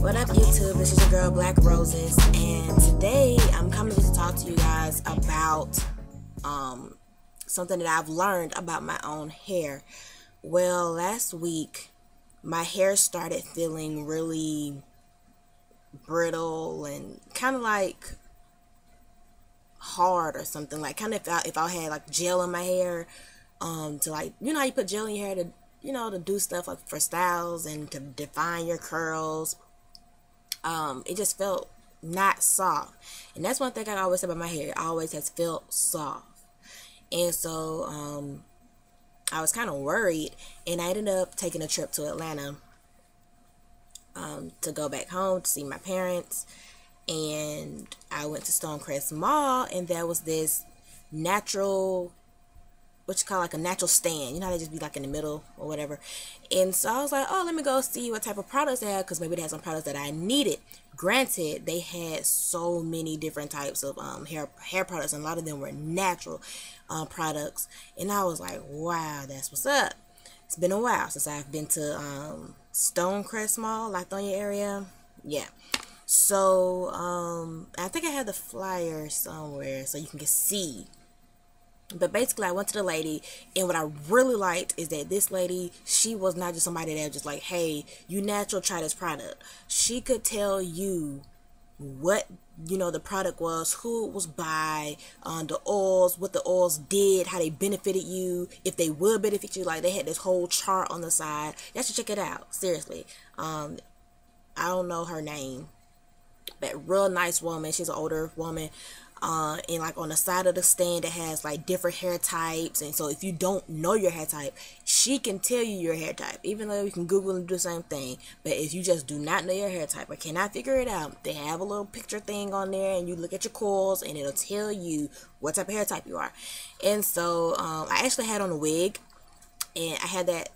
What up, YouTube? This is your girl BlackRoses, and today I'm coming to talk to you guys about something that I've learned about my own hair. Well, last week my hair started feeling really brittle and kind of like hard or something, like kind of if I had like gel in my hair, to, like, you know how you put gel in your hair to, you know, to do stuff like for styles and to define your curls. It just felt not soft, and that's one thing I always say about my hair. It always has felt soft, and so I was kind of worried, and I ended up taking a trip to Atlanta to go back home to see my parents. And I went to Stonecrest Mall, and there was this natural, what you call like a natural stand. You know how they just be like in the middle or whatever. And so I was like, oh, let me go see what type of products they had, because maybe they had some products that I needed. Granted, they had so many different types of hair products, and a lot of them were natural products. And I was like, wow, that's what's up. It's been a while since I've been to Stonecrest Mall, Lithonia area. Yeah. So I think I had the flyer somewhere so you can see. But basically, I went to the lady, and what I really liked is that this lady, she was not just somebody that was just like, hey, you natural, try this product. She could tell you what, you know, the product was, who it was by, the oils, what the oils did, how they benefited you, if they would benefit you. Like, they had this whole chart on the side. Y'all should check it out, seriously. I don't know her name, but real nice woman. She's an older woman. And like on the side of the stand, it has like different hair types, and so if you don't know your hair type, she can tell you your hair type, even though you can Google and do the same thing. But if you just do not know your hair type or cannot figure it out, they have a little picture thing on there, and you look at your coils, and it'll tell you what type of hair type you are. And so I actually had on a wig, and I had that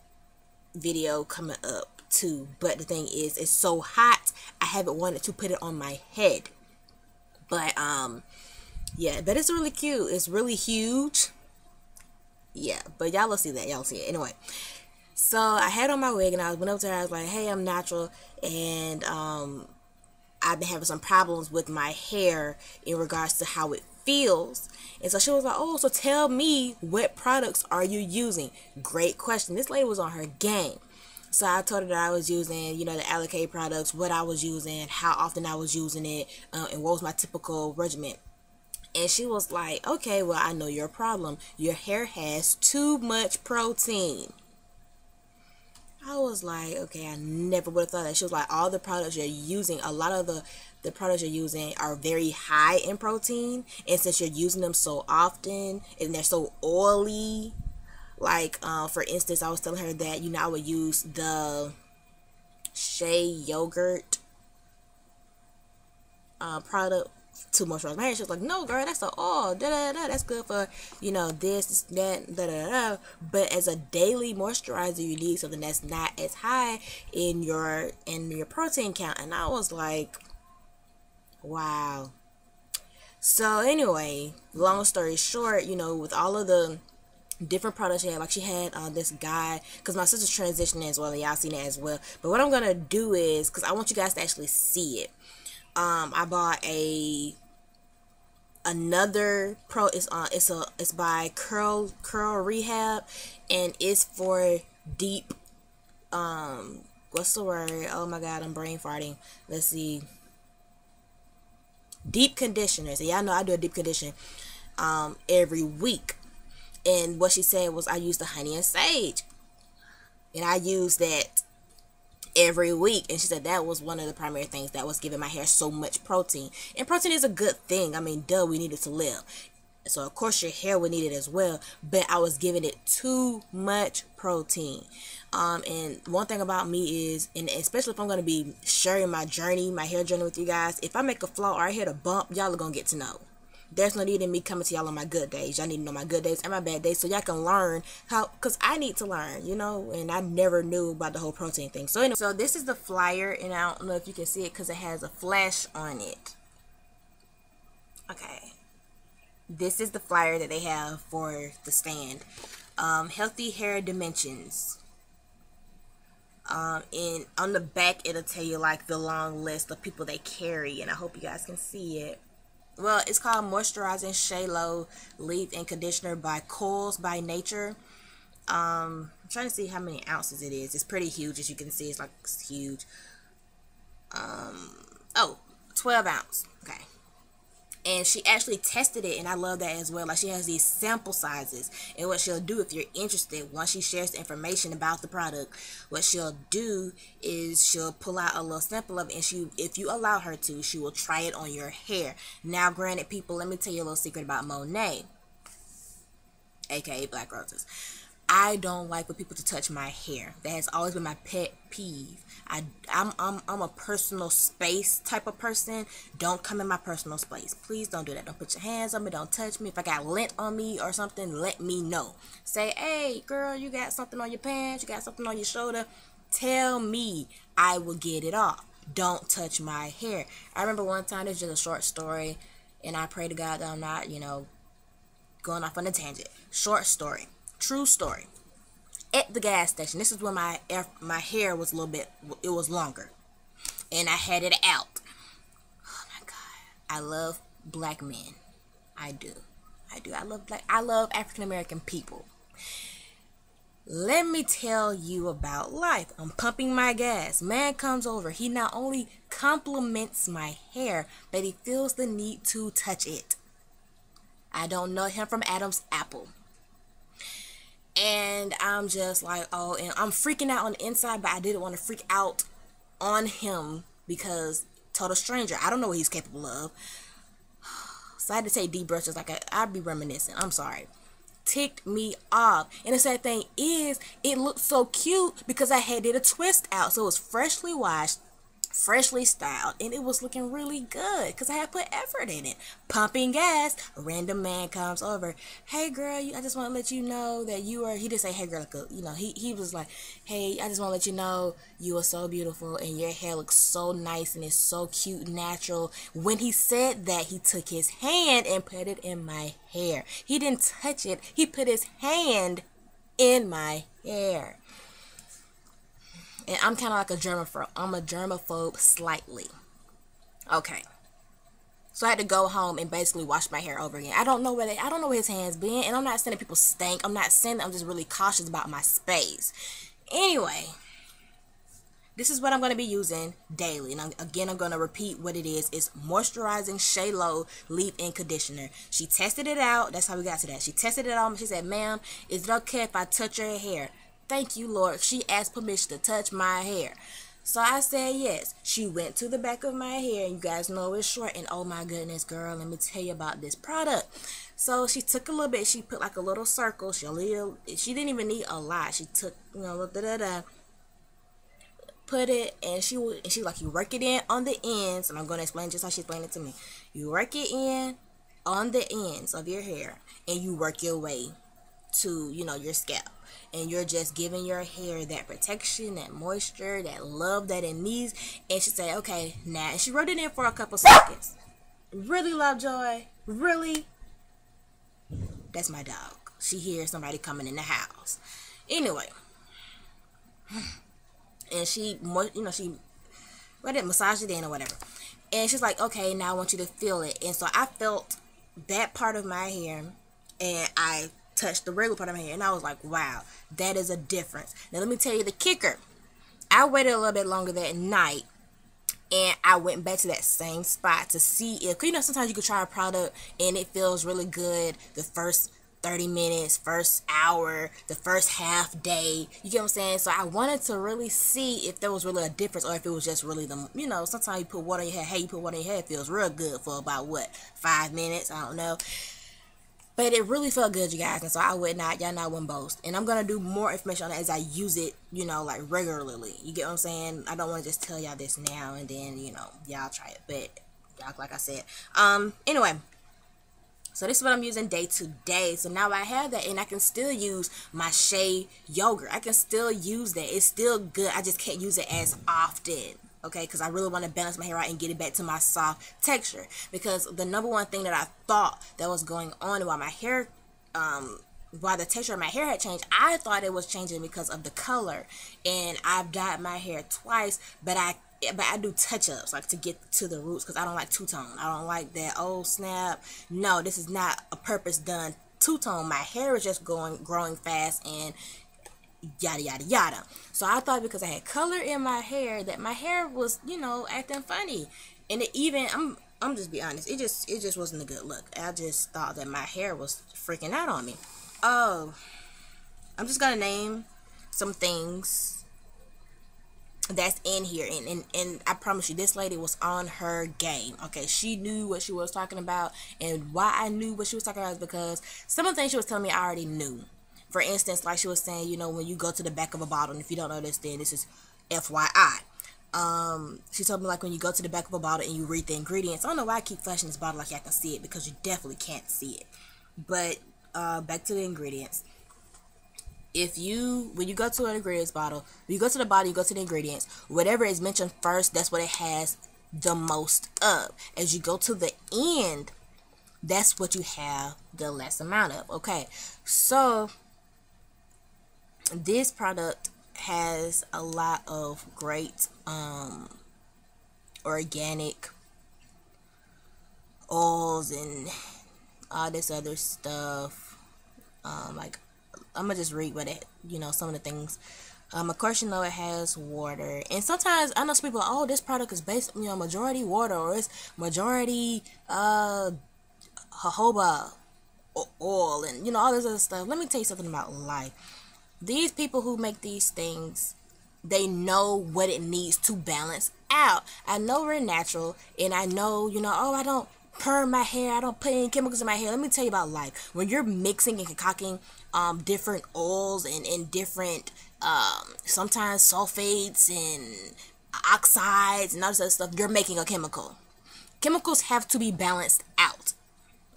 video coming up too, but the thing is, it's so hot, I haven't wanted to put it on my head. But yeah, but it's really cute. It's really huge. Yeah, but y'all will see that. Y'all see it. Anyway, so I had on my wig, and I went up to her. I was like, hey, I'm natural, and I've been having some problems with my hair in regards to how it feels. And so she was like, oh, so tell me, what products are you using? Great question. This lady was on her game. So I told her that I was using, you know, the Allocate products, what I was using, how often I was using it, and what was my typical regimen. And she was like, okay, well, I know your problem. Your hair has too much protein. I was like, okay, I never would have thought that. She was like, all the products you're using, a lot of the products you're using are very high in protein. And since you're using them so often and they're so oily, like, for instance, I was telling her that, you know, I would use the shea yogurt product to moisturize my hair. She was like, no, girl, that's the oil, that's good for, you know, this, that, but as a daily moisturizer, you need something that's not as high in your protein count. And I was like, wow. So anyway, long story short, you know, with all of the different products she had, like she had this guy, because my sister's transitioning as well, and y'all seen it as well. But what I'm gonna do is, because I want you guys to actually see it, I bought another it's by Curl Rehab, and it's for deep, what's the word, oh my god, I'm brain farting, let's see, deep conditioner. So y'all know I do a deep condition every week. And what she said was, I use the honey and sage, and I use that every week. And she said that was one of the primary things that was giving my hair so much protein. And protein is a good thing. I mean, duh, we need it to live. So of course your hair would need it as well. But I was giving it too much protein. And one thing about me is, and especially if I'm going to be sharing my journey, my hair journey with you guys, if I make a flaw or I hit a bump, y'all are going to get to know. There's no need in me coming to y'all on my good days. Y'all need to know my good days and my bad days, so y'all can learn how, because I need to learn, you know, and I never knew about the whole protein thing. So anyway, so this is the flyer, and I don't know if you can see it because it has a flash on it. Okay. This is the flyer that they have for the stand. Healthy hair dimensions. And on the back it'll tell you like the long list of people they carry, and I hope you guys can see it. Well, it's called Moisturizing Shealoe Leave-In Conditioner by Koils by Nature. I'm trying to see how many ounces it is. It's pretty huge, as you can see. It's huge. Oh, 12 ounce. Okay. And she actually tested it, and I love that as well. Like, she has these sample sizes, and what she'll do, if you're interested, once she shares the information about the product, what she'll do is she'll pull out a little sample of it, and if you allow her to, she will try it on your hair. Now, granted, people, let me tell you a little secret about Monet, aka BlackRoses. I don't like for people to touch my hair. That has always been my pet peeve. I'm a personal space type of person. Don't come in my personal space. Please don't do that. Don't put your hands on me. Don't touch me. If I got lint on me or something, let me know. Say, hey, girl, you got something on your pants. You got something on your shoulder. Tell me. I will get it off. Don't touch my hair. I remember one time, it's just a short story, and I pray to God that I'm not, going off on a tangent. Short story. True story. At the gas station, this is when my hair was a little bit, it was longer, and I had it out. Oh my God, I love black men. I do. I love African American people. Let me tell you about life. I'm pumping my gas. Man comes over. He not only compliments my hair, but he feels the need to touch it. I don't know him from Adam's apple. And I'm just like, oh, and I'm freaking out on the inside, but I didn't want to freak out on him because total stranger. I don't know what he's capable of. So I had to take deep breaths, just like I'd be reminiscing. I'm sorry. Ticked me off. And the sad thing is, it looked so cute because I had did a twist out. So it was freshly washed, freshly styled, and it was looking really good because I had put effort in it. Pumping gas, a random man comes over. Hey girl, I just want to let you know that you are, he didn't say hey girl, like he was like, hey, I just want to let you know you are so beautiful and your hair looks so nice and it's so cute, natural. When he said that, he took his hand and put it in my hair. He didn't touch it, he put his hand in my hair. And I'm kind of like a germaphobe. I'm a germaphobe slightly. Okay. So I had to go home and basically wash my hair over again. I don't know where his hands been, and I'm not saying that people stink. I'm not saying that. I'm just really cautious about my space. Anyway, this is what I'm going to be using daily. And I'm going to repeat what it is. It's Moisturizing Shealoe Leave-In Conditioner. She tested it out. That's how we got to that. She tested it out. She said, ma'am, is it okay if I touch your hair? Thank you, Lord. She asked permission to touch my hair. So I said yes. She went to the back of my hair, and you guys know it's short, and oh my goodness, girl, let me tell you about this product. So she took a little bit. She put like a little circle. She didn't even need a lot. She took, put it, and she like, you work it in on the ends, and I'm going to explain just how she explained it to me. You work it in on the ends of your hair, and you work your way to, your scalp. And you're just giving your hair that protection, that moisture, that love that it needs. And she said, okay, now. And she wrote it in for a couple seconds. Really, Lovejoy? Really? That's my dog. She hears somebody coming in the house. Anyway. And she massaged it in or whatever. And she's like, okay, now I want you to feel it. And so I felt that part of my hair, and I touched the regular part of my hair, and I was like, wow, that is a difference. Now let me tell you the kicker. I waited a little bit longer that night, and I went back to that same spot to see if, sometimes you can try a product and it feels really good the first 30 minutes, first hour, the first half day, you get what I'm saying? So I wanted to really see if there was really a difference, or if it was just really sometimes you put water in your hair, hey, you put water in your hair, it feels real good for about 5 minutes, I don't know. But it really felt good, you guys. And so I would not, y'all not wouldn't boast. And I'm going to do more information on it as I use it, like regularly. You get what I'm saying? I don't want to just tell y'all this now and then, y'all try it. But, y'all, like I said. Anyway. So this is what I'm using day to day. So now I have that, and I can still use my shea yogurt. I can still use that. It's still good. I just can't use it as often. Okay, because I really want to balance my hair out and get it back to my soft texture. Because the number one thing that I thought that was going on while my hair while the texture of my hair had changed, I thought it was changing because of the color. And I've dyed my hair twice, but I do touch-ups, like, to get to the roots, because I don't like two-tone. I don't like that, oh snap, no, this is not a purpose done two-tone. My hair is just growing fast and yada yada yada. So I thought because I had color in my hair that my hair was, you know, acting funny. And it even, I'm just be honest, it just wasn't a good look. I just thought that my hair was freaking out on me. Oh, I'm just gonna name some things that's in here, and I promise you, this lady was on her game. Okay, she knew what she was talking about, and why I knew what she was talking about is because some of the things she was telling me I already knew. For instance, like she was saying, you know, when you go to the back of a bottle, and if you don't know this, then this is FYI. She told me, like, when you go to the back of a bottle and you read the ingredients. I don't know why I keep flashing this bottle like I can see it, because you definitely can't see it. But back to the ingredients. When you go to an ingredients bottle, when you go to the bottle, you go to the ingredients, whatever is mentioned first, that's what it has the most of. As you go to the end, that's what you have the less amount of. Okay, so this product has a lot of great organic oils and all this other stuff. Like, I'm gonna just read what it, you know, some of the things. Of course, you know, it has water, and sometimes I know some people are, oh, this product is based, you know, majority water, or it's majority jojoba oil, and, you know, all this other stuff. Let me tell you something about life. These people who make these things, they know what it needs to balance out. I know we're natural, and I know, you know, oh, I don't perm my hair, I don't put any chemicals in my hair. Let me tell you about life. When you're mixing and concocting different oils and different sometimes sulfates and oxides and all this other stuff, you're making a chemical. Chemicals have to be balanced out.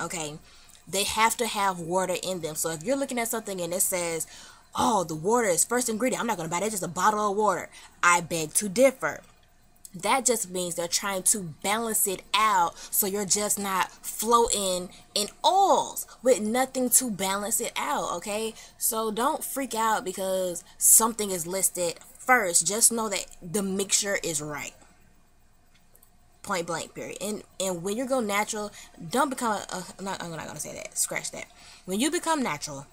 Okay, they have to have water in them. So if you're looking at something and it says, oh, the water is first ingredient, I'm not going to buy that, just a bottle of water, I beg to differ. That just means they're trying to balance it out, so you're just not floating in oils with nothing to balance it out, okay? So don't freak out because something is listed first. Just know that the mixture is right. Point blank, period. And when you go natural, don't become I'm not gonna say that. Scratch that. When you become natural,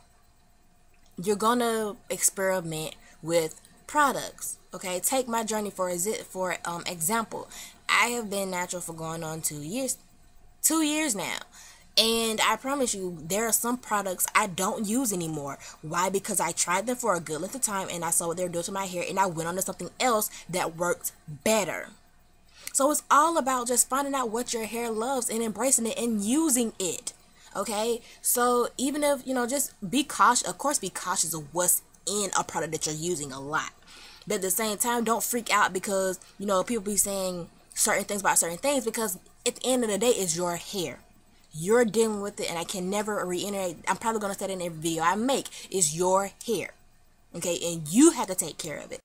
you're gonna experiment with products. Okay, take my journey for example. I have been natural for going on 2 years. 2 years now. And I promise you, there are some products I don't use anymore. Why? Because I tried them for a good length of time and I saw what they were doing to my hair, and I went on to something else that worked better. So it's all about just finding out what your hair loves and embracing it and using it. Okay, so even if, you know, just be cautious. Of course, be cautious of what's in a product that you're using a lot. But at the same time, don't freak out because, you know, people be saying certain things about certain things, because at the end of the day, it's your hair. You're dealing with it, and I can never reiterate. I'm probably going to say it in every video I make. It's your hair. Okay, and you have to take care of it.